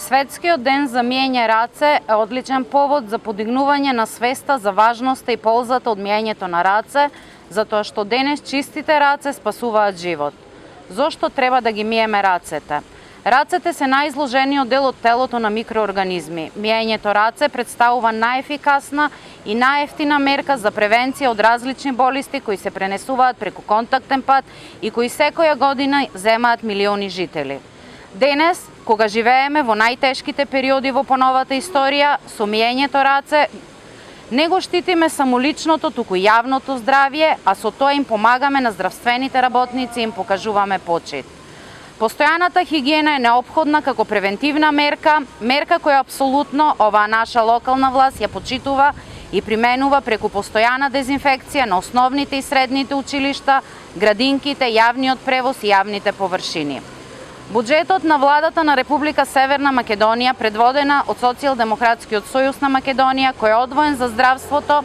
Светскиот ден за миење раце е одличен повод за подигнување на свеста за важноста и ползата од миењето на раце, затоа што денес чистите раце спасуваат живот. Зошто треба да ги миеме рацете? Рацете се најизложениот дел од телото на микроорганизми. Миењето раце представува најефикасна и најевтина мерка за превенција од различни болести кои се пренесуваат преку контактен пат и кои секоја година земаат милиони жители. Денес, кога живееме во најтешките периоди во поновата историја, со миењето раце не го штитиме само личното, туку јавното здравје, а со тоа им помагаме на здравствените работници и им покажуваме почит. Постојаната хигиена е неопходна како превентивна мерка, мерка која апсолутно оваа наша локална власт ја почитува и применува преку постојана дезинфекција на основните и средните училишта, градинките, јавниот превоз и јавните површини. Буџетот на владата на Република Северна Македонија, предводена од Социјалдемократскиот сојуз на Македонија, кој е одвоен за здравството,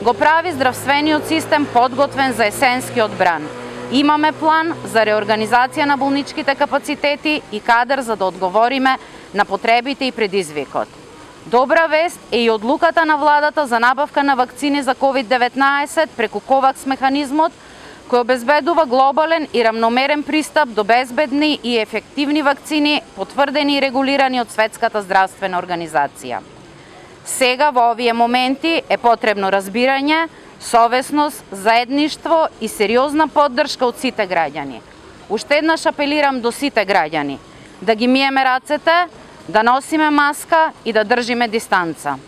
го прави здравствениот систем подготвен за есенскиот бран. Имаме план за реорганизација на болничките капацитети и кадар за да одговориме на потребите и предизвикот. Добра вест е и одлуката на владата за набавка на вакцини за COVID-19 преку КОВАКС механизмот, кој обезбедува глобален и рамномерен пристап до безбедни и ефективни вакцини, потврдени и регулирани од Светската здравствена организација. Сега во овие моменти е потребно разбирање, совесност, заедништво и сериозна поддршка од сите граѓани. Уште еднаш апелирам до сите граѓани да ги миеме рацете, да носиме маска и да држиме дистанца.